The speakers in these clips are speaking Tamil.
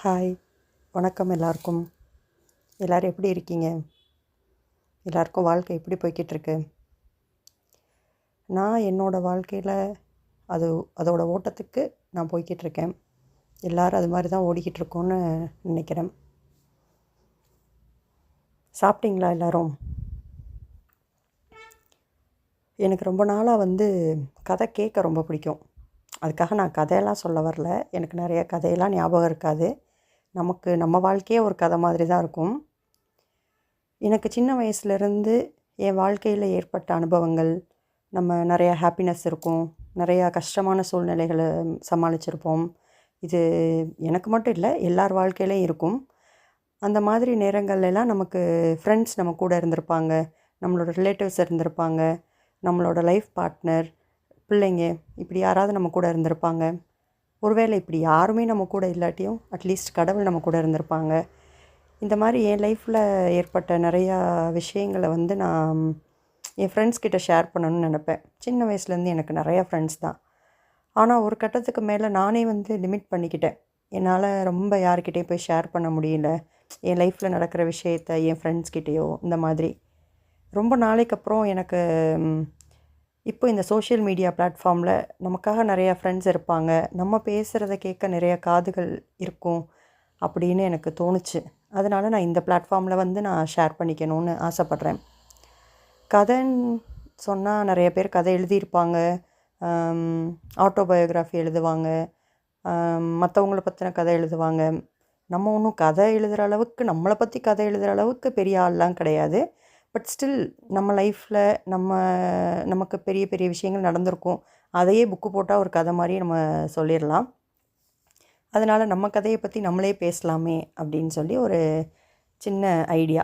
ஹாய், வணக்கம் எல்லாருக்கும். எல்லோரும் எப்படி இருக்கீங்க? எல்லாருக்கும் வாழ்க்கை எப்படி போய்கிட்டுருக்கு? நான் என்னோடய வாழ்க்கையில் அதோட ஓட்டத்துக்கு நான் போய்கிட்டுருக்கேன். எல்லோரும் அது மாதிரி தான் ஓடிக்கிட்டுருக்கோன்னு நினைக்கிறேன். சாப்பிட்டீங்களா எல்லோரும்? எனக்கு ரொம்ப நாளாக கதை கேட்க ரொம்ப பிடிக்கும். அதுக்காக நான் கதையெல்லாம் சொல்ல வரல. எனக்கு நிறைய கதையெல்லாம் ஞாபகம் இருக்காது. நம்ம வாழ்க்கையே ஒரு கதை மாதிரி தான் இருக்கும். எனக்கு சின்ன வயசுலேருந்து என் வாழ்க்கையில் ஏற்பட்ட அனுபவங்கள், நம்ம நிறையா ஹாப்பினஸ் இருக்கும், நிறையா கஷ்டமான சூழ்நிலைகளை சமாளிச்சிருப்போம். இது எனக்கு மட்டும் இல்லை, எல்லார் வாழ்க்கையிலையும் இருக்கும். அந்த மாதிரி நேரங்கள்லாம் நமக்கு ஃப்ரெண்ட்ஸ் நம்ம கூட இருந்திருப்பாங்க, நம்மளோட ரிலேட்டிவ்ஸ் இருந்திருப்பாங்க, நம்மளோட லைஃப் பார்ட்னர், பிள்ளைங்க, இப்படி யாராவது நம்ம கூட இருந்திருப்பாங்க. ஒருவேளை இப்படி யாருமே நம்ம கூட இல்லாட்டியும் அட்லீஸ்ட் கடவுள் நம்ம கூட இருந்திருப்பாங்க. இந்த மாதிரி என் லைஃப்பில் ஏற்பட்ட நிறையா விஷயங்களை நான் என் ஃப்ரெண்ட்ஸ் கிட்ட ஷேர் பண்ணணும்னு நினப்பேன். சின்ன வயசுலேருந்து எனக்கு நிறையா ஃப்ரெண்ட்ஸ் தான். ஆனால் ஒரு கட்டத்துக்கு மேலே நானே லிமிட் பண்ணிக்கிட்டேன். என்னால் ரொம்ப யார்கிட்டேயும் போய் ஷேர் பண்ண முடியல. என் லைஃப்பில் நடக்கிற விஷயத்த என் ஃப்ரெண்ட்ஸ்கிட்டேயோ இந்த மாதிரி. ரொம்ப நாளைக்கு அப்புறம் எனக்கு இப்போ இந்த சோஷியல் மீடியா பிளாட்ஃபார்மில் நமக்காக நிறையா ஃப்ரெண்ட்ஸ் இருப்பாங்க, நம்ம பேசுகிறத கேட்க நிறைய காதுகள் இருக்கும் அப்படின்னு எனக்கு தோணுச்சு. அதனால் நான் இந்த பிளாட்ஃபார்மில் நான் ஷேர் பண்ணிக்கணும்னு ஆசைப்பட்றேன். கதைன்னு சொன்னால் நிறைய பேர் கதை எழுதியிருப்பாங்க, ஆட்டோபயோகிராஃபி எழுதுவாங்க, மற்றவங்கள பற்றின கதை எழுதுவாங்க. நம்ம ஒன்றும் கதை எழுதுகிற அளவுக்கு, நம்மளை பற்றி கதை எழுதுகிற அளவுக்கு பெரிய ஆள்லாம் கிடையாது. பட் ஸ்டில் நம்ம லைஃப்பில் நமக்கு பெரிய பெரிய விஷயங்கள் நடந்திருக்கும். அதையே புக்கு போட்டால் ஒரு கதை மாதிரி நம்ம சொல்லிடலாம். அதனால் நம்ம கதையை பற்றி நம்மளே பேசலாமே அப்படின்னு சொல்லி ஒரு சின்ன ஐடியா,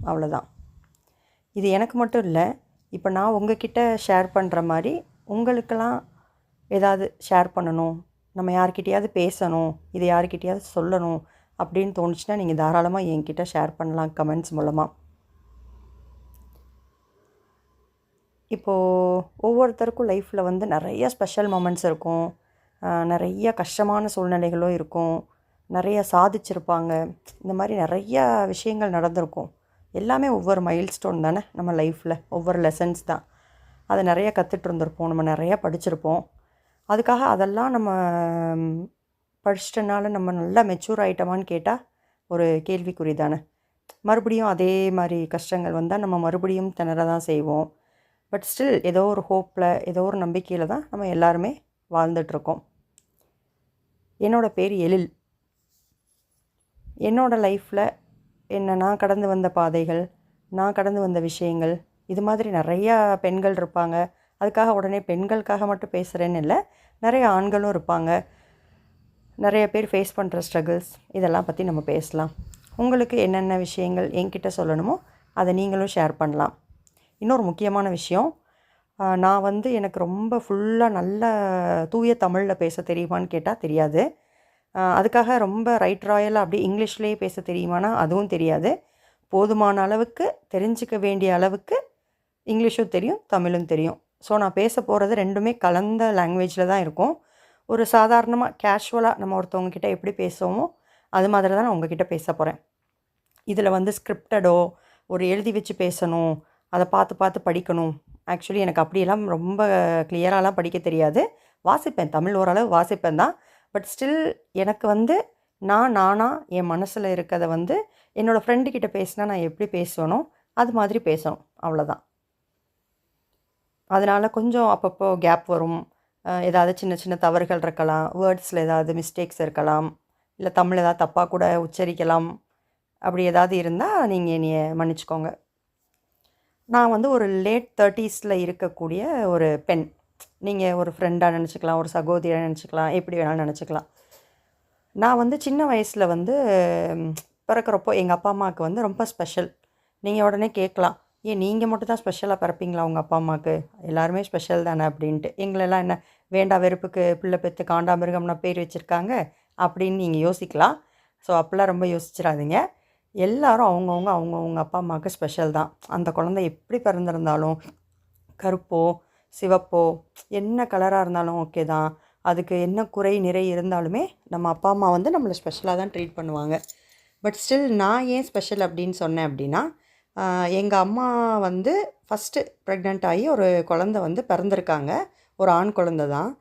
அவ்வளோதான். இது எனக்கு மட்டும் இல்லை, இப்போ நான் உங்ககிட்ட ஷேர் பண்ணுற மாதிரி உங்களுக்கெல்லாம் ஏதாவது ஷேர் பண்ணணும், நம்ம யார்கிட்டையாவது பேசணும், இது யார்கிட்டையாவது சொல்லணும் அப்படின்னு தோணுச்சுன்னா நீங்கள் தாராளமாக என்கிட்ட ஷேர் பண்ணலாம் கமெண்ட்ஸ் மூலமாக. இப்போது ஒவ்வொருத்தருக்கும் லைஃப்பில் நிறைய ஸ்பெஷல் மொமெண்ட்ஸ் இருக்கும், நிறைய கஷ்டமான சூழ்நிலைகளும் இருக்கும், நிறைய சாதிச்சிருப்பாங்க. இந்த மாதிரி நிறையா விஷயங்கள் நடந்திருக்கும். எல்லாமே ஒவ்வொரு மைல்ஸ்டோன் தானே நம்ம லைஃப்பில், ஒவ்வொரு லெசன்ஸ் தான். அதை நிறைய கற்றுட்டு இருந்திருப்போம், நம்ம நிறையா படிச்சிருப்போம். அதுக்காக அதெல்லாம் நம்ம படிச்சிட்டனால நம்ம நல்லா மெச்சூர் ஆகிட்டோமான்னு கேட்டால் ஒரு கேள்விக்குறி தானே. மறுபடியும் அதே மாதிரி கஷ்டங்கள் வந்தால் நம்ம மறுபடியும் திணற தான் செய்வோம். பட் ஸ்டில் ஏதோ ஒரு ஹோப்பில், ஏதோ ஒரு நம்பிக்கையில் தான் நம்ம எல்லாருமே வாழ்ந்துட்டுருக்கோம். என்னோடய பேர் எழில். என்னோடய லைஃப்பில் நான் கடந்து வந்த பாதைகள், நான் கடந்து வந்த விஷயங்கள், இது மாதிரி நிறையா பெண்கள் இருப்பாங்க. அதுக்காக உடனே பெண்களுக்காக மட்டும் பேசுகிறேன்னு இல்லை, நிறைய ஆண்களும் இருப்பாங்க. நிறைய பேர் ஃபேஸ் பண்ணுற ஸ்ட்ரகிள்ஸ், இதெல்லாம் பற்றி நம்ம பேசலாம். உங்களுக்கு என்னென்ன விஷயங்கள் என்கிட்ட சொல்லணுமோ அதை நீங்களும் ஷேர் பண்ணலாம். இன்னொரு முக்கியமான விஷயம், நான் எனக்கு ரொம்ப ஃபுல்லாக நல்ல தூய தமிழில் பேச தெரியுமான்னு கேட்டால் தெரியாது. அதுக்காக ரொம்ப ரைட் ராயலாக அப்படி இங்கிலீஷ்லேயே பேச தெரியுமானா அதுவும் தெரியாது. போதுமான அளவுக்கு, தெரிஞ்சிக்க வேண்டிய அளவுக்கு இங்கிலீஷும் தெரியும், தமிழும் தெரியும். ஸோ நான் பேச போகிறது ரெண்டுமே கலந்த லாங்குவேஜில் தான் இருக்கும். ஒரு சாதாரணமாக கேஷுவலாக நம்ம ஒருத்தவங்க கிட்டே எப்படி பேசுவோமோ அது மாதிரி தான் நான் உங்ககிட்ட பேச போகிறேன். இதில் ஸ்கிரிப்டடோ ஒரு எழுதி வச்சு பேசணும், அதை பார்த்து பார்த்து படிக்கணும், ஆக்சுவலி எனக்கு அப்படியெல்லாம் ரொம்ப கிளியராலாம் படிக்க தெரியாது. வாசிப்பேன், தமிழ் ஓரளவு வாசிப்பேன் தான். பட் ஸ்டில் எனக்கு நானாக என் மனசில் இருக்கிறத என்னோடய ஃப்ரெண்டுக்கிட்ட பேசினா நான் எப்படி பேசணும் அது மாதிரி பேசணும், அவ்வளோதான். அதனால் கொஞ்சம் அப்பப்போ கேப் வரும், ஏதாவது சின்ன சின்ன தவறுகள் இருக்கலாம், வேர்ட்ஸில் ஏதாவது மிஸ்டேக்ஸ் இருக்கலாம், இல்லை தமிழ் ஏதாவது தப்பாக கூட உச்சரிக்கலாம். அப்படி ஏதாவது இருந்தால் நீங்கள் என்னைய மன்னிச்சிக்கோங்க. நான் ஒரு லேட் 30s இருக்கக்கூடிய ஒரு பெண். நீங்கள் ஒரு ஃப்ரெண்டாக நினச்சிக்கலாம், ஒரு சகோதரியாக நினச்சிக்கலாம், எப்படி வேணாலும் நினச்சிக்கலாம். நான் சின்ன வயசில் பிறக்கிறப்போ எங்கள் அப்பா அம்மாவுக்கு ரொம்ப ஸ்பெஷல். நீங்கள் உடனே கேட்கலாம், ஏன் நீங்கள் மட்டும் தான் ஸ்பெஷலாக பிறப்பீங்களா உங்கள் அப்பா அம்மாவுக்கு? எல்லாருமே ஸ்பெஷல் தானே அப்படின்ட்டு. எங்களெல்லாம் என்ன வேண்டா வெறுப்புக்கு பிள்ளை பெற்று காண்டாமிருகம்னா பேர் வச்சுருக்காங்க அப்படின்னு நீங்கள் யோசிக்கலாம். ஸோ அப்படிலாம் ரொம்ப யோசிச்சிடாதீங்க. எல்லோரும் அவங்கவுங்க அப்பா அம்மாவுக்கு ஸ்பெஷல் தான். அந்த குழந்தை எப்படி பிறந்திருந்தாலும், கருப்போ சிவப்போ என்ன கலராக இருந்தாலும் ஓகே தான். அதுக்கு என்ன குறை நிறை இருந்தாலுமே நம்ம அப்பா அம்மா வந்து நம்மளை ஸ்பெஷலாக தான் ட்ரீட் பண்ணுவாங்க. பட் ஸ்டில் நான் ஏன் ஸ்பெஷல் அப்படின்னு சொன்னேன் அப்படின்னா, எங்கள் அம்மா வந்து ஃபஸ்ட்டு ப்ரெக்னென்ட் ஆகி ஒரு குழந்த வந்து பிறந்திருக்காங்க. ஒரு ஆண் குழந்த தான்.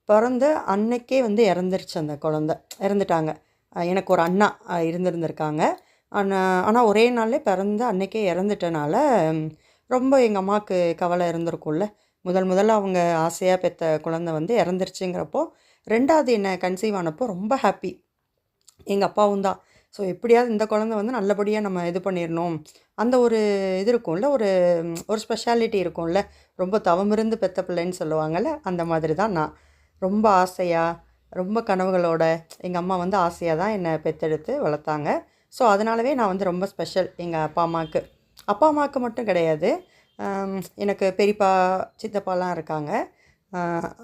பிறந்த அன்னைக்கே வந்து இறந்துருச்சு அந்த குழந்த. இறந்துட்டாங்க. எனக்கு ஒரு அண்ணா இருந்திருந்திருக்காங்க. ஆனால் ஒரே நாள்லே பிறந்த அன்னைக்கே இறந்துட்டனால ரொம்ப எங்கள் அம்மாவுக்கு கவலை இருந்திருக்கும்ல. முதல்ல அவங்க ஆசையாக பெற்ற குழந்த வந்து இறந்துருச்சுங்கிறப்போ 2வது என்ன கன்சீவ் ஆனப்போ ரொம்ப ஹாப்பி. எங்கள் அப்பாவும் தான். ஸோ எப்படியாவது இந்த குழந்தை வந்து நல்லபடியாக நம்ம இது பண்ணிடணும். அந்த ஒரு இது இருக்கும்ல, ஒரு ஸ்பெஷாலிட்டி இருக்கும்ல. ரொம்ப தவமிருந்து பெத்த பிள்ளைன்னு சொல்லுவாங்கள்ல, அந்த மாதிரி தான் நான். ரொம்ப ஆசையாக, ரொம்ப கனவுகளோட எங்கள் அம்மா வந்து ஆசையாக தான் என்னை பெற்றெடுத்து வளர்த்தாங்க. ஸோ அதனாலவே நான் வந்து ரொம்ப ஸ்பெஷல் எங்கள் அப்பா அம்மாவுக்கு. அப்பா அம்மாவுக்கு மட்டும் கிடையாது. எனக்கு பெரியப்பா, சித்தப்பாலாம் இருக்காங்க.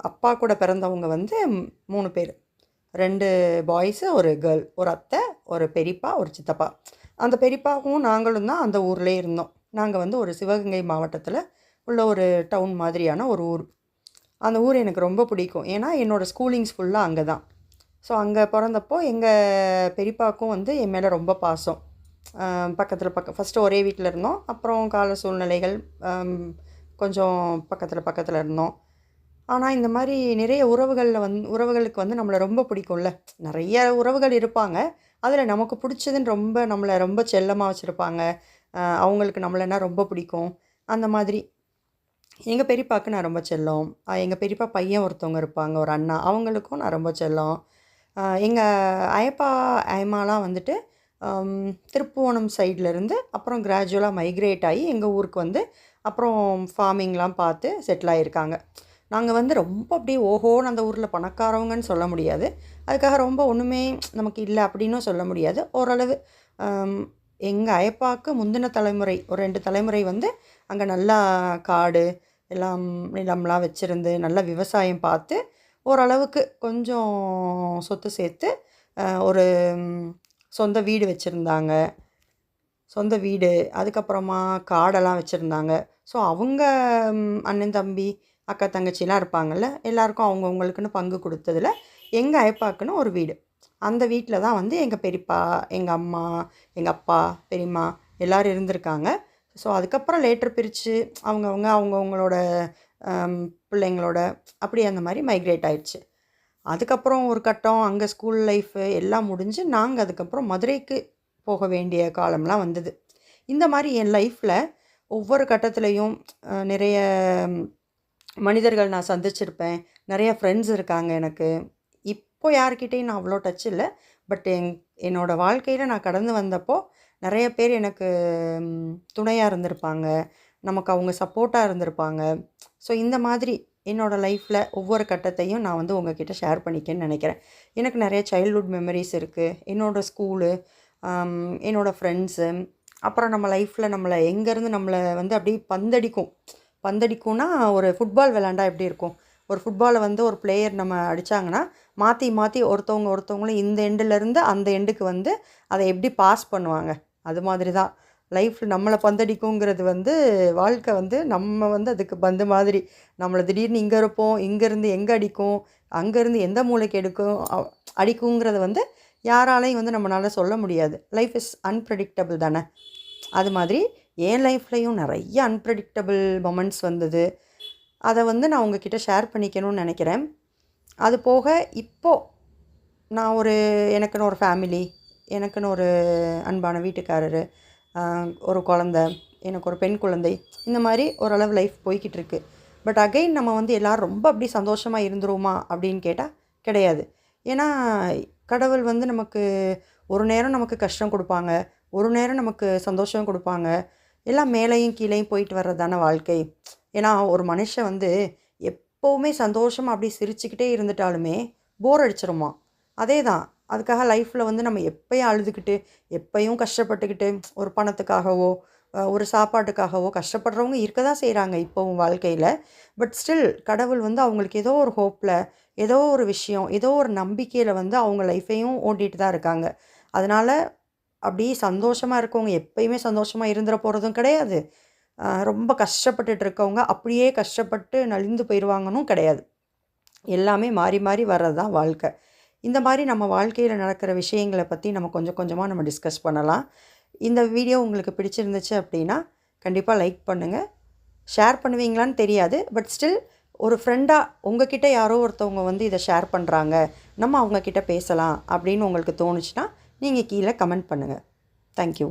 அப்பா கூட பிறந்தவங்க வந்து 3 பேர். 2 பாய்ஸு, 1 கேர்ள். ஒரு அத்தை, ஒரு பெரியப்பா, ஒரு சித்தப்பா. அந்த பெரியப்பாவும் நாங்களும் தான் அந்த ஊர்லேயே இருந்தோம். நாங்கள் வந்து ஒரு சிவகங்கை மாவட்டத்தில் உள்ள ஒரு டவுன் மாதிரியான ஒரு ஊர். அந்த ஊர் எனக்கு ரொம்ப பிடிக்கும். ஏன்னா என்னோடய ஸ்கூலிங்ஸ் ஃபுல்லாக அங்கே தான். ஸோ அங்கே பிறந்தப்போ எங்கள் பெரியப்பாவுக்கும் வந்து என் மேலே ரொம்ப பாசம். ஃபஸ்ட்டு ஒரே வீட்டில் இருந்தோம். அப்புறம் கால சூழ்நிலைகள் கொஞ்சம் பக்கத்தில் இருந்தோம். ஆனால் இந்த மாதிரி நிறைய உறவுகளுக்கு வந்து நம்மளை ரொம்ப பிடிக்கும்ல. நிறைய உறவுகள் இருப்பாங்க. அதில் நமக்கு பிடிச்சதுன்னு நம்மளை ரொம்ப செல்லமாக வச்சுருப்பாங்க. அவங்களுக்கு நம்மளைன்னா ரொம்ப பிடிக்கும். அந்த மாதிரி எங்கள் பெரியப்பாவுக்கு நான் ரொம்ப செல்லம். எங்கள் பெரியப்பா பையன் ஒருத்தவங்க இருப்பாங்க, ஒரு அண்ணா. அவங்களுக்கும் நான் ரொம்ப செல்லம். எங்கள் அயப்பா, அயம்மாலாம் வந்துட்டு திருப்புவனம் சைட்லேருந்து அப்புறம் கிராஜுவலாக மைக்ரேட் ஆகி எங்கள் ஊருக்கு வந்து அப்புறம் ஃபார்மிங்லாம் பார்த்து செட்டில் ஆகியிருக்காங்க. நாங்கள் வந்து ரொம்ப அப்படியே ஓஹோன்னு அந்த ஊரில் பணக்காரவங்கன்னு சொல்ல முடியாது. அதுக்காக ரொம்ப ஒன்றுமே நமக்கு இல்லை அப்படின்னும் சொல்ல முடியாது. ஓரளவு எங்கள் அயப்பாவுக்கு முந்தின தலைமுறை, ஒரு 2 தலைமுறை வந்து அங்கே நல்லா காடு எல்லாம் நிலம்லாம் வச்சுருந்து நல்லா விவசாயம் பார்த்து ஓரளவுக்கு கொஞ்சம் சொத்து சேர்த்து ஒரு சொந்த வீடு வச்சுருந்தாங்க. சொந்த வீடு, அதுக்கப்புறமா காடெல்லாம் வச்சுருந்தாங்க. ஸோ அவங்க அண்ணன், தம்பி, அக்கா, தங்கச்சிலாம் இருப்பாங்கள்ல, எல்லாருக்கும் அவங்கவுங்களுக்குன்னு பங்கு கொடுத்ததில் எங்கள் அயப்பாக்குன்னு ஒரு வீடு. அந்த வீட்டில் தான் வந்து எங்கள் பெரியப்பா, எங்கள் அம்மா, எங்கள் அப்பா, பெரியம்மா எல்லோரும் இருந்திருக்காங்க. ஸோ அதுக்கப்புறம் லேட்டர் பிரித்து அவங்கவுங்களோட பிள்ளைங்களோட அப்படி அந்த மாதிரி மைக்ரேட் ஆயிடுச்சு. அதுக்கப்புறம் ஒரு கட்டம் அங்கே ஸ்கூல் லைஃபு எல்லாம் முடிஞ்சு நாங்கள் அதுக்கப்புறம் மதுரைக்கு போக வேண்டிய காலம்லாம் வந்தது. இந்த மாதிரி என் லைஃப்பில் ஒவ்வொரு கட்டத்துலேயும் நிறைய மனிதர்கள் நான் சந்திச்சிருப்பேன். நிறைய ஃப்ரெண்ட்ஸ் இருக்காங்க எனக்கு. இப்போ யார்கிட்டேயும் நான் அவ்வளோ டச் இல்லை. பட் என்னோடய வாழ்க்கையில் நான் கடந்து வந்தப்போ நிறைய பேர் எனக்கு துணையாக இருந்திருப்பாங்க. நமக்கு அவங்க சப்போர்ட்டாக இருந்திருப்பாங்க. ஸோ இந்த மாதிரி என்னோடய லைஃப்பில் ஒவ்வொரு கட்டத்தையும் நான் வந்து உங்ககிட்ட ஷேர் பண்ணிக்கன்னு நினைக்கிறேன். எனக்கு நிறைய சைல்ட்ஹுட் மெமரிஸ் இருக்குது. என்னோடய ஸ்கூலு, என்னோடய ஃப்ரெண்ட்ஸு, அப்புறம் நம்ம லைஃப்பில் எங்கேருந்து நம்மளை வந்து அப்படியே பந்தடிக்கும்னா ஒரு ஃபுட்பால் விளாண்டா எப்படி இருக்கும்? ஒரு ஃபுட்பாலை வந்து ஒரு பிளேயர் நம்ம அடித்தாங்கன்னா மாற்றி மாற்றி ஒருத்தவங்களும் இந்த எண்டுலேருந்து அந்த எண்டுக்கு வந்து அதை எப்படி பாஸ் பண்ணுவாங்க? அது மாதிரி தான் லைஃப்பில் நம்மளை பந்தடிக்குங்கிறது வந்து வாழ்க்கை வந்து நம்ம வந்து அதுக்கு பந்து மாதிரி. நம்மளை திடீர்னு இங்கே இருப்போம், இங்கேருந்து எங்கே அடிக்கும், அங்கேருந்து எந்த மூலைக்கு அடிக்குங்கிறத வந்து யாராலையும் வந்து நம்மளால் சொல்ல முடியாது. லைஃப் இஸ் அன்பிரடிக்டபிள் தானே. அது மாதிரி என் லைஃப்லேயும் நிறைய அன்பிரடிக்டபிள் மொமெண்ட்ஸ் வந்தது. அதை வந்து நான் உங்ககிட்ட ஷேர் பண்ணிக்கணும்னு நினைக்கிறேன். அது போக இப்போது நான் எனக்குன்னு ஒரு ஃபேமிலி, எனக்குன்னு ஒரு அன்பான வீட்டுக்காரர், ஒரு குழந்த, எனக்கு ஒரு பெண் குழந்தை, இந்த மாதிரி ஓரளவு லைஃப் போய்கிட்டு இருக்கு. பட் அகைன் நம்ம வந்து எல்லோரும் ரொம்ப அப்படி சந்தோஷமாக இருந்துருவோமா அப்படின்னு கேட்டால் கிடையாது. ஏன்னா கடவுள் வந்து நமக்கு ஒரு நேரம் நமக்கு கஷ்டம் கொடுப்பாங்க, ஒரு நேரம் நமக்கு சந்தோஷம் கொடுப்பாங்க. எல்லாம் மேலேயும் கீழேயும் போயிட்டு வர்றது தானே வாழ்க்கை. ஏன்னா ஒரு மனுஷன் வந்து எப்போவுமே சந்தோஷமாக அப்படி சிரிச்சுக்கிட்டே இருந்துட்டாலுமே போர் அடிச்சிருமா. அதே தான் அதுக்காக லைஃப்பில் வந்து நம்ம எப்பயும் அழுதுகிட்டு, எப்பயும் கஷ்டப்பட்டுக்கிட்டு, ஒரு பணத்துக்காகவோ ஒரு சாப்பாட்டுக்காகவோ கஷ்டப்படுறவங்க இருக்க தான் செய்கிறாங்க இப்போவும் வாழ்க்கையில். பட் ஸ்டில் கடவுள் வந்து அவங்களுக்கு ஏதோ ஒரு ஹோப்பில், ஏதோ ஒரு விஷயம், ஏதோ ஒரு நம்பிக்கையில் வந்து அவங்க லைஃப்பையும் ஓட்டிகிட்டு தான் இருக்காங்க. அதனால் அப்படியே சந்தோஷமாக இருக்கவங்க எப்பயுமே சந்தோஷமாக இருந்துட போகிறதும் கிடையாது. ரொம்ப கஷ்டப்பட்டுட்டு இருக்கவங்க அப்படியே கஷ்டப்பட்டு நலிந்து போயிடுவாங்கன்னும் கிடையாது. எல்லாமே மாறி மாறி வர்றது தான் வாழ்க்கை. இந்த மாதிரி நம்ம வாழ்க்கையில் நடக்கிற விஷயங்களை பற்றி நம்ம கொஞ்சம் கொஞ்சமாக நம்ம டிஸ்கஸ் பண்ணலாம். இந்த வீடியோ உங்களுக்கு பிடிச்சிருந்துச்சு அப்படின்னா கண்டிப்பாக லைக் பண்ணுங்கள். ஷேர் பண்ணுவீங்களான்னு தெரியாது, பட் ஸ்டில் ஒரு ஃப்ரெண்டாக உங்ககிட்ட யாரோ ஒருத்தவங்க வந்து இதை ஷேர் பண்ணுறாங்க, நம்ம அவங்கக்கிட்ட பேசலாம் அப்படின்னு உங்களுக்கு தோணுச்சுன்னா நீங்கள் கீழே கமெண்ட் பண்ணுங்கள். தேங்க்யூ.